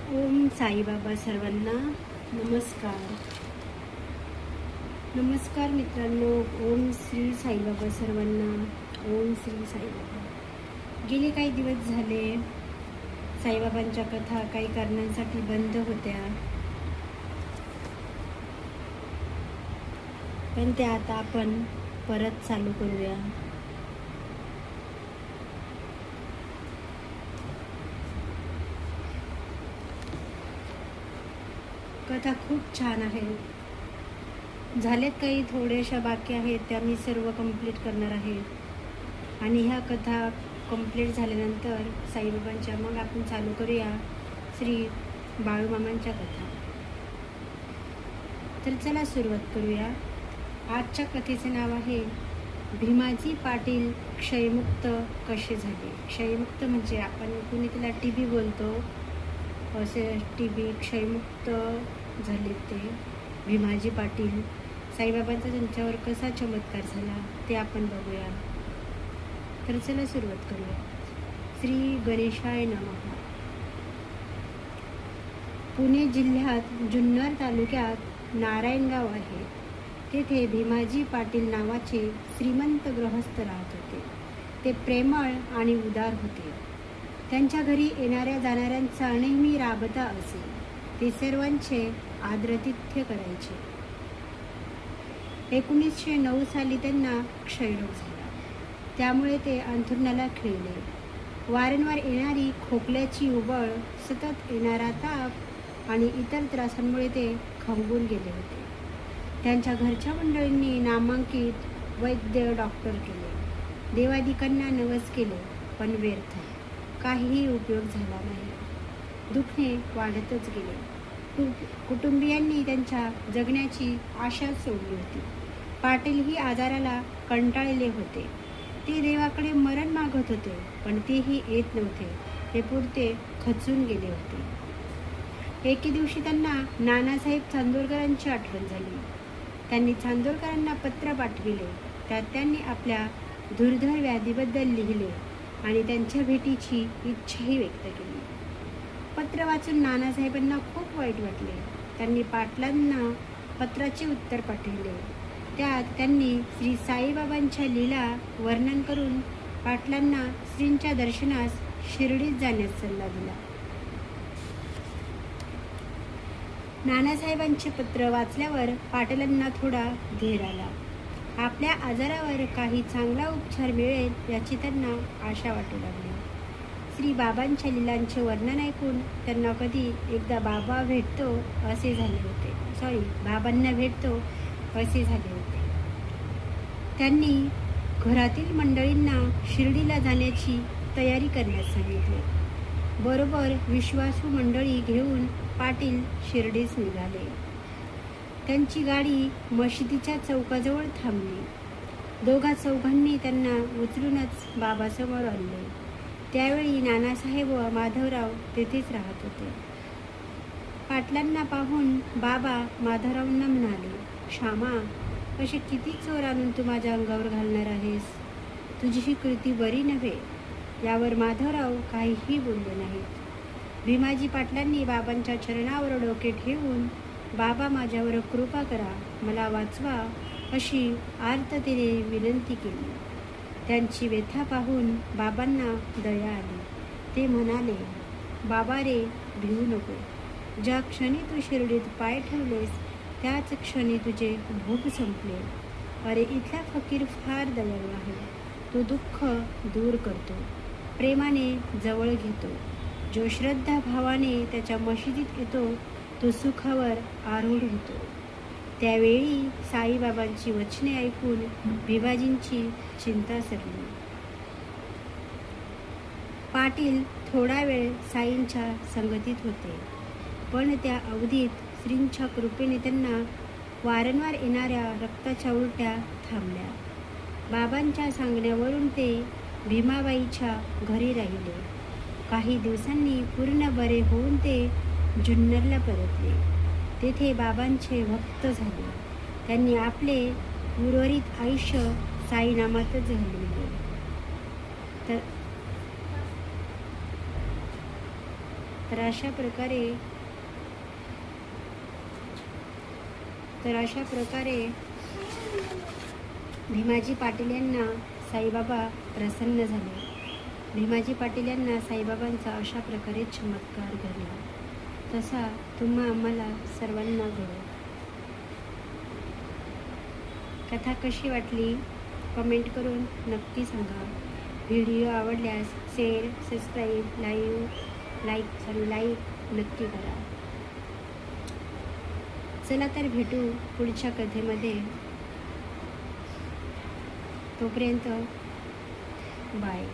ओम साईबाबा सर्वांना नमस्कार. नमस्कार मित्रांनो. ओम श्री साईबाबा सर्वांना. ओम श्री साईबाबा. गेले काही दिवस झाले साईबाबांच्या कथा काही कारणांसाठी बंद होत्या, पण त्या आता आपण परत चालू करूया. कथा खूप छान आहे. झालेत काही थोड्याशा बाकी आहेत, त्या मी सर्व कंप्लीट करणार आहे. आणि ह्या कथा कंप्लीट झाल्यानंतर साईबाबांच्या मग आपण चालू करूया श्री बाळूमामांच्या कथा. तर चला सुरुवात करूया. आजच्या कथेचे नाव आहे भीमाजी पाटील क्षयमुक्त कसे झाले. क्षयमुक्त म्हणजे आपण कुणी त्याला TB बोलतो, असे TB क्षयमुक्त झाले ते भीमाजी पाटील. साईबाबांचा त्यांच्यावर कसा चमत्कार झाला ते आपण बघूया. तर चला सुरुवात करूया. श्री गणेशाय नमः. पुणे जिल्ह्यात जुन्नर तालुक्यात नारायणगाव आहे. तेथे भीमाजी पाटील नावाचे श्रीमंत गृहस्थ राहत होते. ते प्रेमळ आणि उदार होते. त्यांच्या घरी येणाऱ्या जाणाऱ्यांचा नेहमी राबता असे. ते सर्वांचे आदरातिथ्य करायचे. 1909 साली त्यांना क्षयरोग झाला. त्यामुळे ते अंथरुणाला खिळले. वारंवार येणारी खोकल्याची उबळ, सतत येणारा ताप आणि इतर त्रासांमुळे ते खंगून गेले होते. त्यांच्या घरच्या मंडळींनी नामांकित वैद्य डॉक्टर केले. देवादिकांना नवस केले, पण व्यर्थ. काहीही उपयोग झाला नाही. दुखणे वाढतच गेले. कुटुंबियांनी त्यांच्या जगण्याची आशा सोडली होती. पाटीलही आजाराला कंटाळलेले होते. ते देवाकडे मरण मागत होते, पण तेही येत नव्हते. ते पुरते खचून गेले होते. एके दिवशी त्यांना नानासाहेब चांदोरकरांची आठवण झाली. त्यांनी चांदोरकरांना पत्र पाठविले. त्यात त्यांनी आपल्या दुर्धर व्याधीबद्दल लिहिले आणि त्यांच्या भेटीची इच्छाही व्यक्त केली. पत्र वाचून नानासाहेबांना खूप वाईट वाटले. त्यांनी पाटलांना पत्राचे उत्तर पाठविले. त्यात त्यांनी श्री साईबाबांच्या लीला वर्णन करून पाटलांना श्रींच्या दर्शनास शिर्डीत जाण्यास सल्ला दिला. नानासाहेबांचे पत्र वाचल्यावर पाटलांना थोडा धीर आला. आपल्या आजारावर काही चांगला उपचार मिळेल याची त्यांना आशा वाटू लागली. श्री बाबांच्या लीलांचे वर्णन ऐकून त्यांना कधी एकदा बाबांना भेटतो असे झाले होते. त्यांनी घरातील मंडळींना शिर्डीला जाण्याची तयारी करण्यास सांगितले. बरोबर विश्वासू मंडळी घेऊन पाटील शिर्डीस निघाले. त्यांची गाडी मशिदीच्या चौकाजवळ थांबली. दोघा चौघांनी त्यांना उचलूनच बाबासमोर आणले. त्यावेळी नानासाहेब व माधवराव तेथेच राहत होते. पाटलांना पाहून बाबा माधवरावांना म्हणाले, श्यामा, असे किती चोर आणून तू माझ्या अंगावर घालणार आहेस? तुझी ही कृती बरी नव्हे. यावर माधवराव काहीही बोलले नाहीत. भीमाजी पाटलांनी बाबांच्या चरणावर डोके ठेवून, बाबा, माझ्यावर कृपा करा, मला वाचवा, अशी आर्ततेने विनंती केली. त्यांची व्यथा पाहून बाबांना दया आली. ते म्हणाले, बाबा रे, भिवू नको. ज्या क्षणी तू शिर्डीत पाय ठेवलेस त्याच क्षणी तुझे भूक संपले. अरे, इथला फकीर फार दयाळू आहे. तो दुःख दूर करतो, प्रेमाने जवळ घेतो. जो श्रद्धा भावाने त्याच्या मशिदीत येतो तो सुखावर आरूढ होतो. त्यावेळी साईबाबांची वचने ऐकून भिवाजींची चिंता सरली. पाटील थोडा वेळ साईंच्या संगतीत होते, पण त्या अवधीत श्रींच्या कृपेने त्यांना वारंवार येणाऱ्या रक्ताच्या उलट्या थांबल्या. बाबांच्या सांगण्यावरून ते भीमाबाईच्या घरी राहिले. काही दिवसांनी पूर्ण बरे होऊन ते जुन्नरला परतले. तेथे बाबांचे भक्त झाले. त्यांनी आपले उर्वरित आयुष्य साईनामातच घालविले. 1909 तर अशा प्रकारे भीमाजी पाटील यांना साईबाबा प्रसन्न झाले. भीमाजी पाटील यांना साईबाबांचा अशा प्रकारे चमत्कार घडला. तसा तुम्हा आम्हाला सर्वांना घडो. कथा कशी वाटली कमेंट करून नक्की सांगा. व्हिडिओ आवडल्यास शेअर, सबस्क्राईब, लाईक नक्की करा. चला तर भेटू पुढच्या कथेमध्ये. तोपर्यंत बाय.